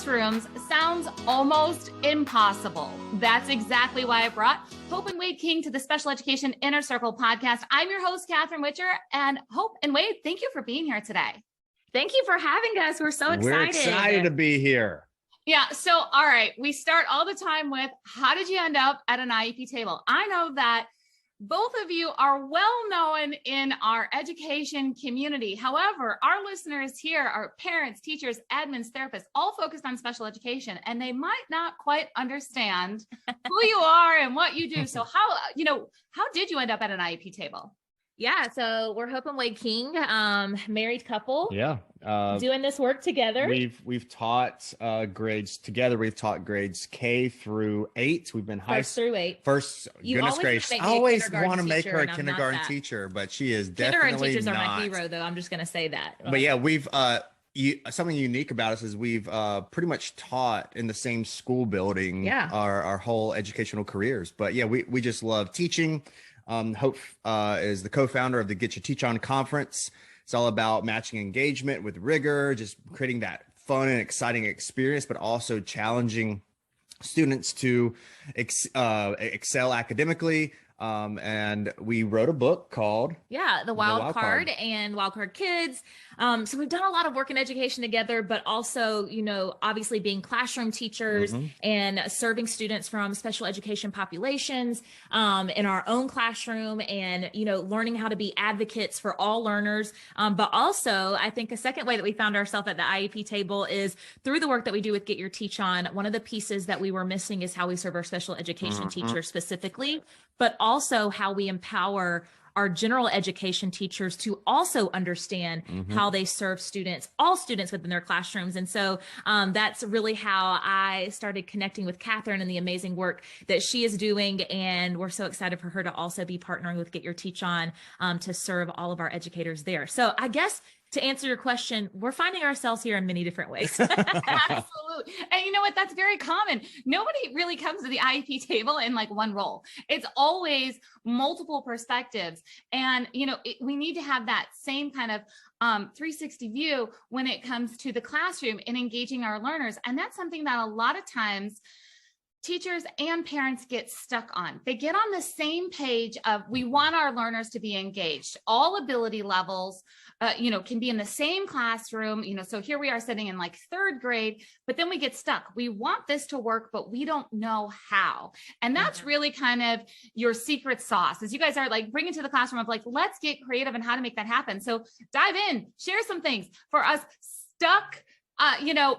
classrooms sounds almost impossible. That's exactly why I brought Hope and Wade King to the Special Education Inner Circle podcast. I'm your host, Catherine Witcher, and Hope and Wade, thank you for being here today. Thank you for having us. We're so excited. We're excited to be here. Yeah. So, all right, we start all the time with, how did you end up at an IEP table? I know that both of you are well known in our education community. However, our listeners here are parents, teachers, admins, therapists, all focused on special education, and they might not quite understand who you are and what you do. So how did you end up at an IEP table? Yeah, so we're Hope and Wade King, married couple. Yeah, doing this work together. We've taught grades together. We've taught grades K through 8. We've been first through 8. Goodness gracious, I always want to make her a kindergarten teacher, but she is definitely kindergarten teachers not. Are my hero, though. I'm just going to say that. But yeah, we've something unique about us is we've pretty much taught in the same school building. Yeah. our whole educational careers. But yeah, we just love teaching. Hope is the co-founder of the GYTO Teach-On conference. It's all about matching engagement with rigor, just creating that fun and exciting experience, but also challenging students to excel academically. And we wrote a book called The Wild Card and Wild Card Kids. So we've done a lot of work in education together, but also, obviously being classroom teachers and serving students from special education populations in our own classroom and, learning how to be advocates for all learners. But also, I think a second way that we found ourselves at the IEP table is through the work that we do with Get Your Teach On. One of the pieces that we were missing is how we serve our special education teachers specifically, but also how we empower our general education teachers to also understand how they serve students, all students within their classrooms. And so that's really how I started connecting with Catherine and the amazing work that she is doing. And we're so excited for her to also be partnering with Get Your Teach On to serve all of our educators there. So I guess to answer your question, we're finding ourselves here in many different ways. Absolutely. And you know what? That's very common. Nobody really comes to the IEP table in like one role. It's always multiple perspectives. And, we need to have that same kind of 360 view when it comes to the classroom and engaging our learners. And that's something that a lot of times teachers and parents get stuck on. They get on the same page of, we want our learners to be engaged. All ability levels, can be in the same classroom, so here we are sitting in like 3rd grade, but then we get stuck. We want this to work, but we don't know how. And that's really kind of your secret sauce, as you guys are like bringing to the classroom of like, let's get creative and how to make that happen. So dive in, share some things for us stuck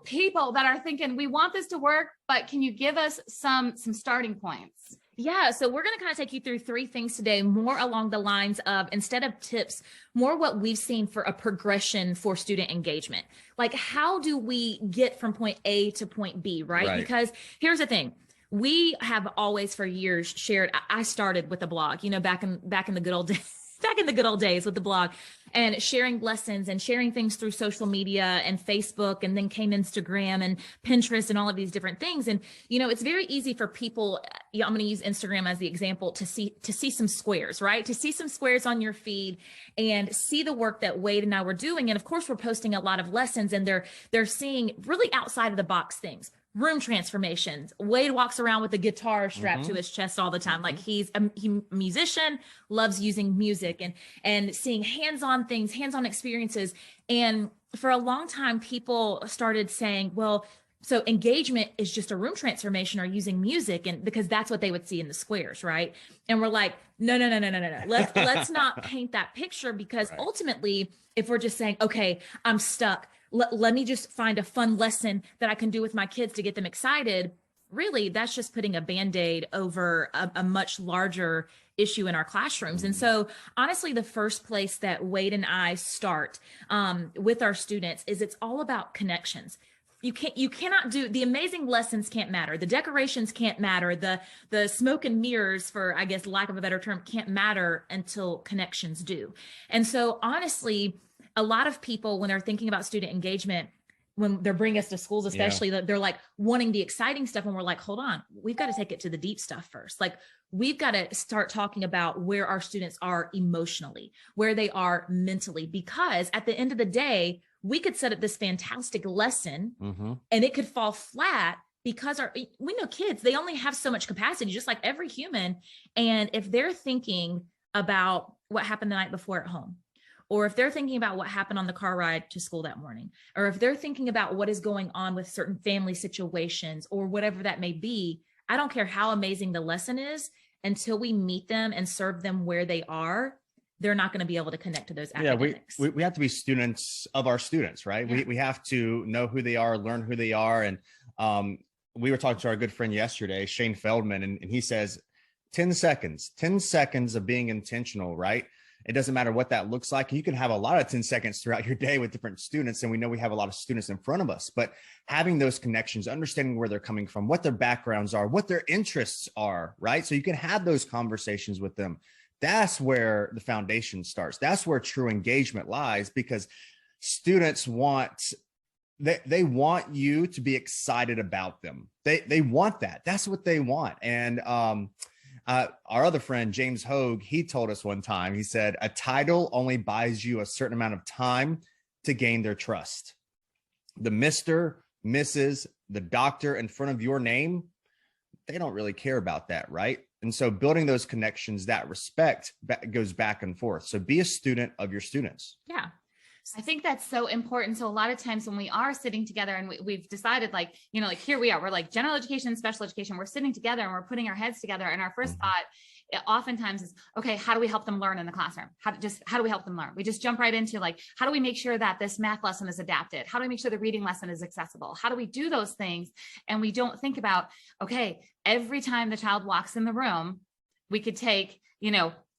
people that are thinking, we want this to work, but can you give us some starting points? Yeah, so we're going to kind of take you through 3 things today, more along the lines of, instead of tips, more what we've seen for a progression for student engagement. Like, how do we get from point A to point B, right? Because here's the thing. We have always for years shared, I started with a blog, back in the good old days. Back in the good old days with the blog and sharing lessons and sharing things through social media and Facebook, and then came Instagram and Pinterest and all of these different things. And, it's very easy for people, I'm going to use Instagram as the example, to see some squares, right? To see some squares on your feed and see the work that Wade and I were doing. And of course, we're posting a lot of lessons, and they're seeing really outside of the box things. Room transformations. Wade walks around with a guitar strapped to his chest all the time. Like he's a musician, loves using music and seeing hands-on things, hands-on experiences. And for a long time, people started saying, well, so engagement is just a room transformation or using music, and because that's what they would see in the squares, right? And we're like, no. Let's not paint that picture, because ultimately, if we're just saying, okay, I'm stuck, let me just find a fun lesson that I can do with my kids to get them excited. Really, that's just putting a Band-Aid over a much larger issue in our classrooms. And so honestly, the first place that Wade and I start with our students is it's all about connections. You cannot do the amazing lessons can't matter. The decorations can't matter. The smoke and mirrors, for I guess lack of a better term, can't matter until connections do. And so honestly, a lot of people, when they're thinking about student engagement, when they're bringing us to schools, especially, they're like wanting the exciting stuff. And we're like, hold on, we've got to take it to the deep stuff first. Like, we've got to start talking about where our students are emotionally, where they are mentally, because at the end of the day, we could set up this fantastic lesson Mm-hmm. and it could fall flat because we know kids, they only have so much capacity, just like every human. And if they're thinking about what happened the night before at home, or if they're thinking about what happened on the car ride to school that morning, or if they're thinking about what is going on with certain family situations or whatever that may be, I don't care how amazing the lesson is, until we meet them and serve them where they are, they're not going to be able to connect to those academics. We have to be students of our students, right? Yeah. We have to know who they are, learn who they are. And we were talking to our good friend yesterday, Shane Feldman, and he says 10 seconds of being intentional, right? It doesn't matter what that looks like. You can have a lot of 10 seconds throughout your day with different students. And we know we have a lot of students in front of us, but having those connections, understanding where they're coming from, what their backgrounds are, what their interests are, right? So you can have those conversations with them. That's where the foundation starts. That's where true engagement lies, because students they want you to be excited about them. They want that. That's what they want. And our other friend, James Hogue, he told us one time, he said, a title only buys you a certain amount of time to gain their trust. The Mr., Mrs., the doctor in front of your name, they don't really care about that, right? And so building those connections, that respect goes back and forth. So be a student of your students. Yeah. I think that's so important. So a lot of times when we are sitting together and we've decided, like, you know, like here we are, we're like general education and special education, we're sitting together and we're putting our heads together. And our first thought oftentimes is, okay, how do we help them learn in the classroom? How do we help them learn? We just jump right into like, how do we make sure that this math lesson is adapted? How do we make sure the reading lesson is accessible? How do we do those things? And we don't think about, okay, every time the child walks in the room, we could take,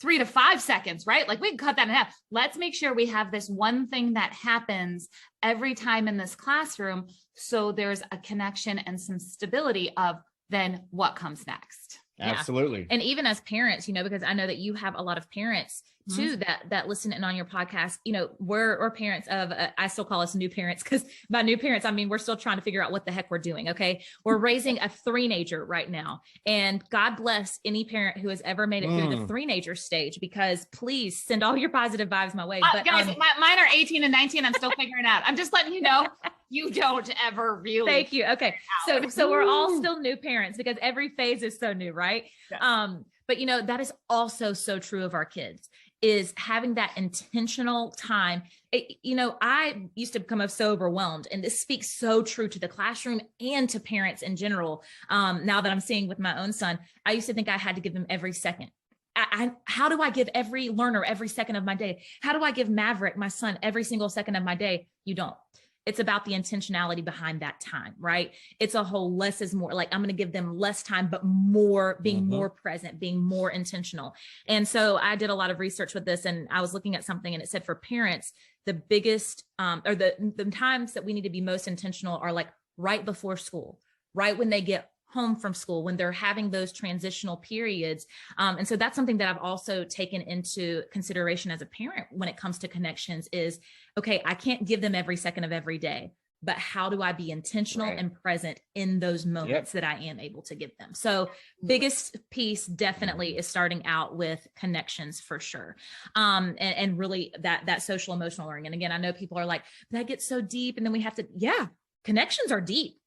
3 to 5 seconds, right? Like we can cut that in half. Let's make sure we have this one thing that happens every time in this classroom. So there's a connection and some stability of then what comes next. Absolutely. Yeah. And even as parents, because I know that you have a lot of parents too, that listen in on your podcast, we're parents of, I still call us new parents, because by new parents, I mean, we're still trying to figure out what the heck we're doing. Okay. We're raising a 3-nager right now, and God bless any parent who has ever made it through the 3-nager stage, because please send all your positive vibes my way. But guys, mine are 18 and 19. I'm still figuring out. I'm just letting you know, you don't ever really. Thank you. Okay. So we're all still new parents, because every phase is so new. Right. Yes. But that is also so true of our kids, is having that intentional time. I used to become so overwhelmed, and this speaks so true to the classroom and to parents in general. Now that I'm seeing with my own son, I used to think I had to give them every second. How do I give every learner every second of my day? How do I give Maverick, my son, every single second of my day? You don't. It's about the intentionality behind that time, right? It's a whole less is more. Like, I'm going to give them less time, but more, being more present, being more intentional. And so I did a lot of research with this, and I was looking at something, and it said for parents, the biggest, or the times that we need to be most intentional are like right before school, right when they get home from school, when they're having those transitional periods. And so that's something that I've also taken into consideration as a parent when it comes to connections is, okay, I can't give them every second of every day, but how do I be intentional and present in those moments that I am able to give them? So biggest piece definitely is starting out with connections for sure. And really that social emotional learning. And again, I know people are like, that gets so deep. And then we have to, connections are deep.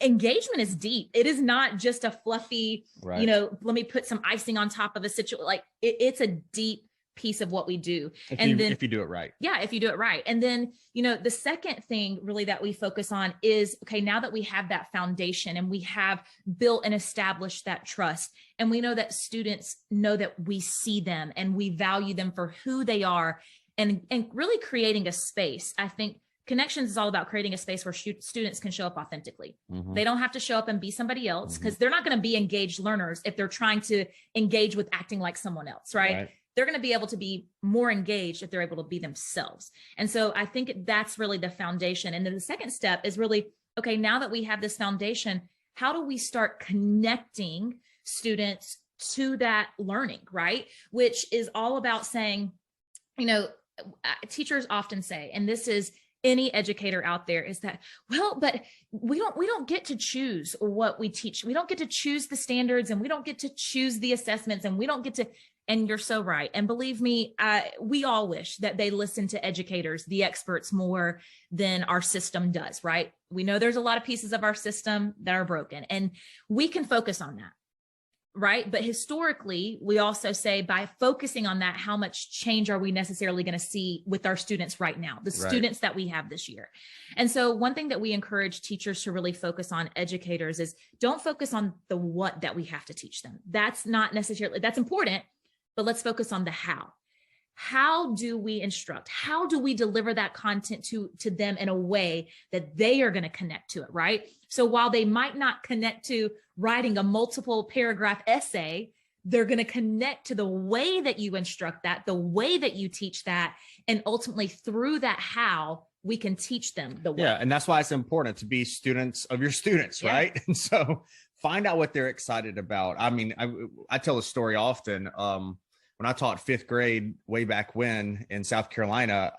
Engagement is deep. It is not just a fluffy, let me put some icing on top of a situation. Like it's a deep piece of what we do. If you do it right. Yeah. If you do it right. And then, the second thing really that we focus on is, okay, now that we have that foundation and we have built and established that trust, and we know that students know that we see them and we value them for who they are, and really creating a space. I think Connections is all about creating a space where students can show up authentically. They don't have to show up and be somebody else, because they're not going to be engaged learners if they're trying to engage with acting like someone else, right? They're going to be able to be more engaged if they're able to be themselves. And so I think that's really the foundation. And then the second step is really, okay, now that we have this foundation, how do we start connecting students to that learning, right? Which is all about saying, teachers often say, and this is any educator out there, is that, well, but we don't get to choose what we teach. We don't get to choose the standards, and we don't get to choose the assessments, and we don't get to, And you're so right. And believe me, we all wish that they listen to educators, the experts, more than our system does, right? We know there's a lot of pieces of our system that are broken, and we can focus on that, right? But historically, we also say by focusing on that, how much change are we necessarily going to see with our students right now, the students that we have this year? And so one thing that we encourage teachers to really focus on, educators, is don't focus on the what that we have to teach them. That's not necessarily, that's important, but let's focus on the how. How do we instruct? How do we deliver that content to them in a way that they are going to connect to it, right? So while they might not connect to writing a multiple paragraph essay, they're going to connect to the way that you instruct that, the way that you teach that, and ultimately through that how, we can teach them the way. Yeah, and that's why it's important to be students of your students, right? And so find out what they're excited about. I mean, I tell a story often. When I taught fifth grade way back when in South Carolina,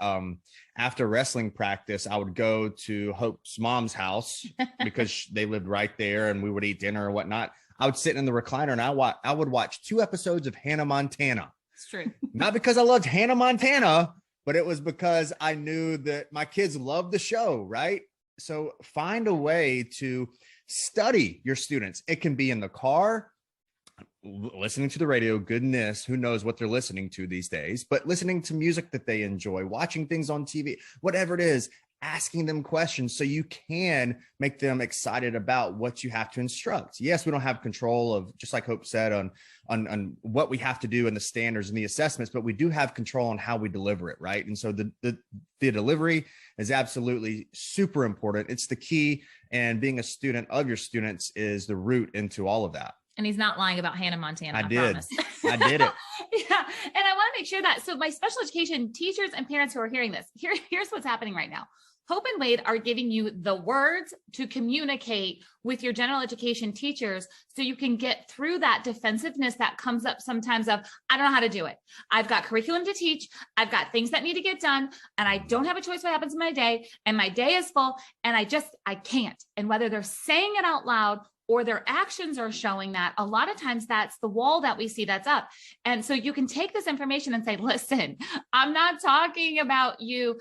after wrestling practice, I would go to Hope's mom's house because they lived right there, and we would eat dinner or whatnot. I would sit in the recliner and I would watch 2 episodes of Hannah Montana. It's true. Not because I loved Hannah Montana, but it was because I knew that my kids loved the show, right? So find a way to study your students. It can be in the car, listening to the radio. Goodness, who knows what they're listening to these days, but listening to music that they enjoy, watching things on TV, whatever it is, asking them questions so you can make them excited about what you have to instruct. Yes, we don't have control of, just like Hope said, on what we have to do and the standards and the assessments, but we do have control on how we deliver it, right? And so the delivery is absolutely super important. It's the key, and being a student of your students is the root into all of that. And he's not lying about Hannah Montana. I did. promise. I did it. Yeah. And I want to make sure that, so my special education teachers and parents who are hearing this, here's what's happening right now. Hope and Wade are giving you the words to communicate with your general education teachers so you can get through that defensiveness that comes up sometimes of, I don't know how to do it. I've got curriculum to teach. I've got things that need to get done, and I don't have a choice what happens in my day, and my day is full, and I can't. And whether they're saying it out loud or their actions are showing that, a lot of times that's the wall that we see that's up. And so you can take this information and say, listen, I'm not talking about you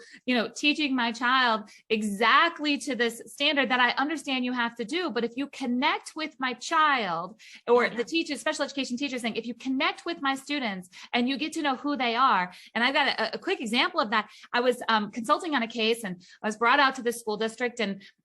teaching my child exactly to this standard that I understand you have to do. But if you connect with my child, or the teachers, special education teachers saying, if you connect with my students and you get to know who they are. And I've got a quick example of that. I was consulting on a case, and I was brought out to the school district,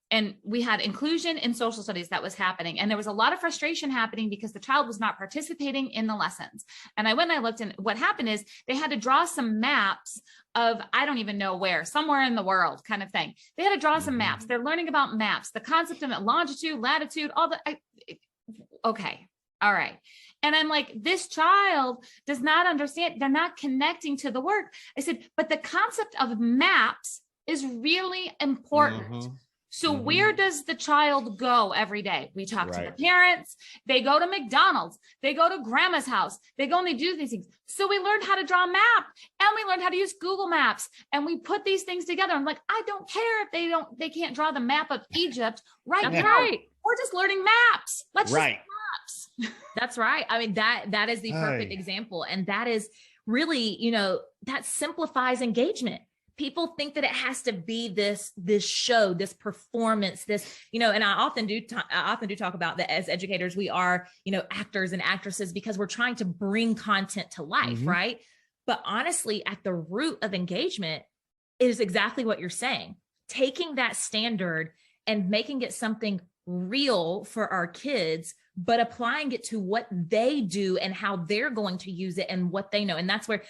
and we had inclusion in social studies that was happening. And there was a lot of frustration happening because the child was not participating in the lessons. And I went and I looked, and what happened is they had to draw some maps of, I don't even know where, somewhere in the world kind of thing. They had to draw some maps. They're learning about maps, the concept of longitude, latitude, okay. All right. And I'm like, this child does not understand. They're not connecting to the work. I said, but the concept of maps is really important. So where does the child go every day? We talk to the parents, they go to McDonald's, they go to grandma's house, they go and they do these things. So we learned how to draw a map, and we learned how to use Google Maps, and we put these things together. I'm like, I don't care if they can't draw the map of Egypt now. Right. We're just learning maps. Let's just maps. That's right. I mean, that is the perfect example. And that is really, that simplifies engagement. People think that it has to be this show, this performance, and I often do talk about that as educators, we are, actors and actresses, because we're trying to bring content to life, right? But honestly, at the root of engagement is exactly what you're saying. Taking that standard and making it something real for our kids, but applying it to what they do and how they're going to use it and what they know. And that's where,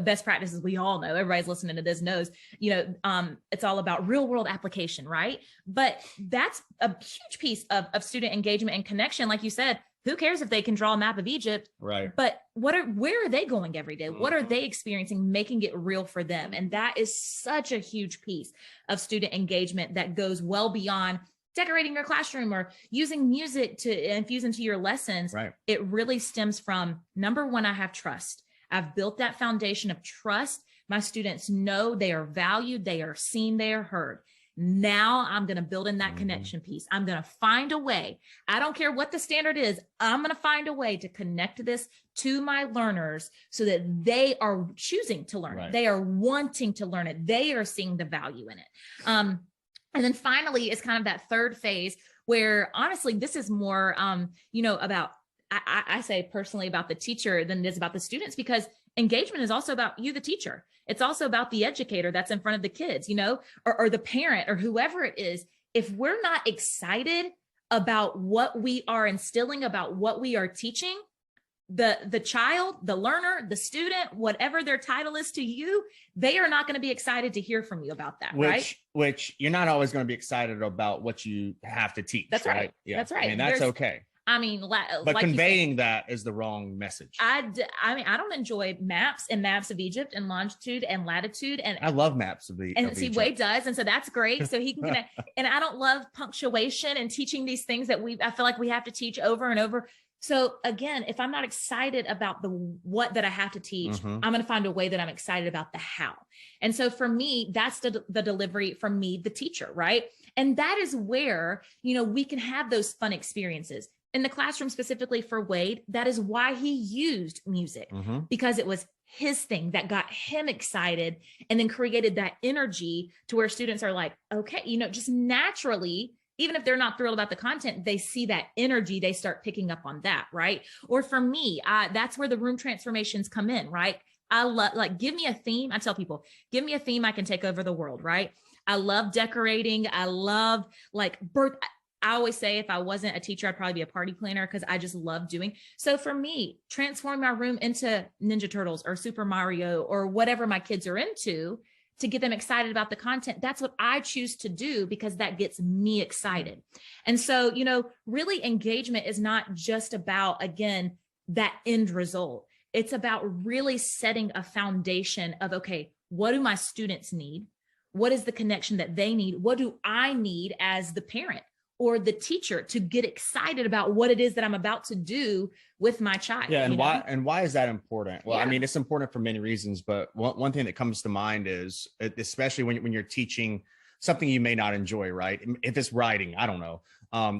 best practices, we all know, everybody's listening to this knows, it's all about real world application, right? But that's a huge piece of student engagement and connection. Like you said, who cares if they can draw a map of Egypt? Right. But where are they going every day? What are they experiencing, making it real for them? And that is such a huge piece of student engagement that goes well beyond decorating your classroom or using music to infuse into your lessons. Right. It really stems from, number one, I have trust. I've built that foundation of trust. My students know they are valued, they are seen, they are heard. Now I'm going to build in that connection piece. I'm going to find a way. I don't care what the standard is. I'm going to find a way to connect this to my learners so that they are choosing to learn it. They are wanting to learn it. They are seeing the value in it. And then finally, it's kind of that third phase where honestly, this is more, about, I say personally about the teacher than it is about the students, because engagement is also about you, the teacher. It's also about the educator that's in front of the kids, or the parent or whoever it is. If we're not excited about what we are instilling, about what we are teaching, the child, the learner, the student, whatever their title is to you, they are not going to be excited to hear from you about that, right? Which you're not always going to be excited about what you have to teach. That's right. Yeah. That's right. And that's okay. I mean, but like conveying that is the wrong message. I mean, I don't enjoy maps and maps of Egypt and longitude and latitude. And I love maps of Egypt. Wade does. And so that's great. So he can connect. And I don't love punctuation and teaching these things that I feel like we have to teach over and over. So again, if I'm not excited about the what that I have to teach, I'm going to find a way that I'm excited about the how. And so for me, that's the delivery from me, the teacher, right? And that is where, we can have those fun experiences. In the classroom, specifically for Wade, that is why he used music, because it was his thing that got him excited and then created that energy to where students are like, okay, just naturally, even if they're not thrilled about the content, they see that energy, they start picking up on that, right? Or for me, that's where the room transformations come in, right? I love, give me a theme. I tell people, give me a theme, I can take over the world, right? I love decorating. I love I always say if I wasn't a teacher, I'd probably be a party planner because I just love doing. So for me, transform my room into Ninja Turtles or Super Mario or whatever my kids are into to get them excited about the content. That's what I choose to do because that gets me excited. And so, really engagement is not just about, again, that end result. It's about really setting a foundation of, okay, what do my students need? What is the connection that they need? What do I need as the parent or the teacher to get excited about what it is that I'm about to do with my child? Yeah. And why is that important? Well, I mean, it's important for many reasons, but one thing that comes to mind is, especially when you're teaching something you may not enjoy, right? If it's writing, I don't know.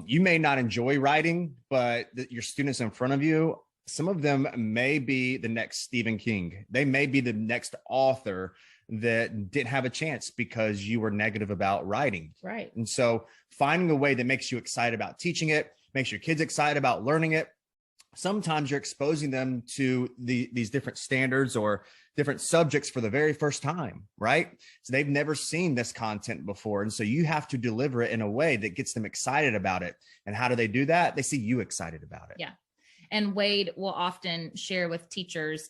You may not enjoy writing, but your students in front of you, some of them may be the next Stephen King. They may be the next author that didn't have a chance because you were negative about writing. Right. And so finding a way that makes you excited about teaching it, makes your kids excited about learning it. Sometimes you're exposing them to these different standards or different subjects for the very first time, right? So they've never seen this content before. And so you have to deliver it in a way that gets them excited about it. And how do they do that? They see you excited about it. Yeah. And Wade will often share with teachers.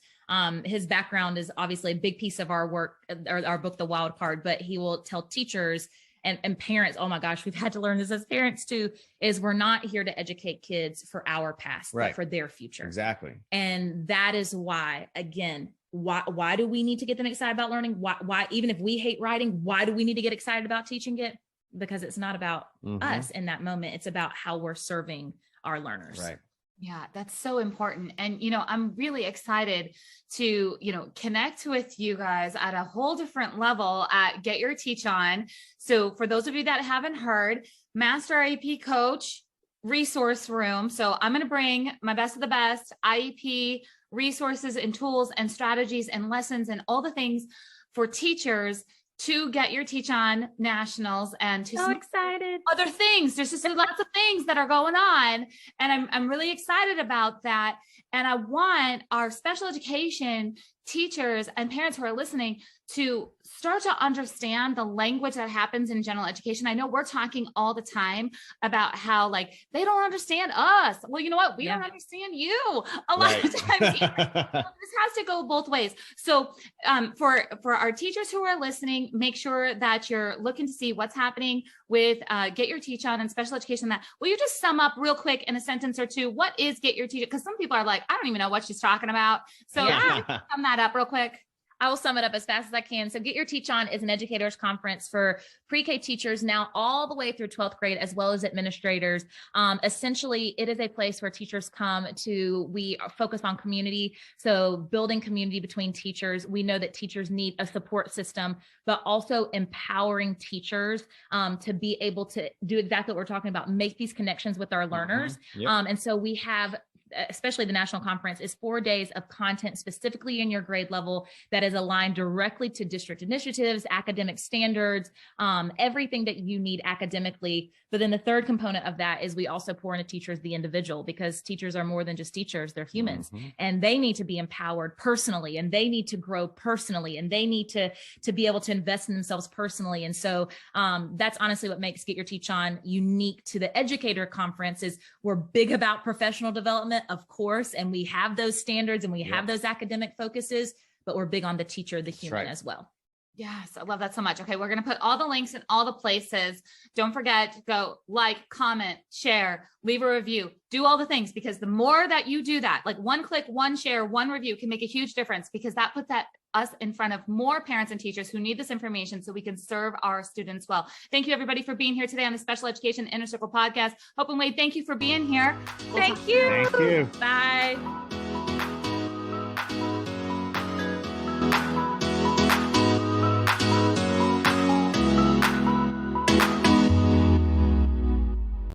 His background is obviously a big piece of our work, or our book, The Wild Card, but he will tell teachers and parents, oh my gosh, we've had to learn this as parents too, is we're not here to educate kids for our past, but for their future. Exactly. And that is why, again, why do we need to get them excited about learning? Why, even if we hate writing, why do we need to get excited about teaching it? Because it's not about us in that moment. It's about how we're serving our learners. Right. Yeah, that's so important. And, I'm really excited to, connect with you guys at a whole different level at Get Your Teach On. So for those of you that haven't heard, Master IEP Coach Resource Room. So I'm going to bring my best of the best IEP resources and tools and strategies and lessons and all the things for teachers to Get Your Teach On Nationals and to so excited other things. There's just lots of things that are going on. And I'm really excited about that. And I want our special education teachers and parents who are listening to start to understand the language that happens in general education. I know we're talking all the time about how they don't understand us. Well, you know what? We don't understand you a lot of times. This has to go both ways. So for our teachers who are listening, make sure that you're looking to see what's happening with Get Your Teach On and special education. Will you just sum up real quick in a sentence or two? What is Get Your Teach On? Because some people are like, I don't even know what she's talking about. So sum that up real quick. I will sum it up as fast as I can. So Get Your Teach On is an educators conference for pre-K teachers now all the way through 12th grade, as well as administrators. Essentially, it is a place where teachers come to, we focus on community. So building community between teachers. We know that teachers need a support system, but also empowering teachers to be able to do exactly what we're talking about, make these connections with our learners. Yep. And so we have, especially the national conference, is 4 days of content specifically in your grade level that is aligned directly to district initiatives, academic standards, everything that you need academically. But then the third component of that is we also pour into teachers the individual, because teachers are more than just teachers, they're humans, and they need to be empowered personally, and they need to grow personally, and they need to be able to invest in themselves personally. And so that's honestly what makes Get Your Teach On unique to the educator conference. Is we're big about professional development, of course, and we have those standards and we have those academic focuses, but we're big on the teacher, the human as well. Yes, I love that so much. Okay, we're going to put all the links in all the places. Don't forget to go like, comment, share, leave a review, do all the things, because the more that you do that, like one click, one share, one review can make a huge difference, because that puts us in front of more parents and teachers who need this information so we can serve our students well. Thank you, everybody, for being here today on the Special Education Inner Circle podcast. Hope and Wade, thank you for being here. Thank you. Thank you. Bye.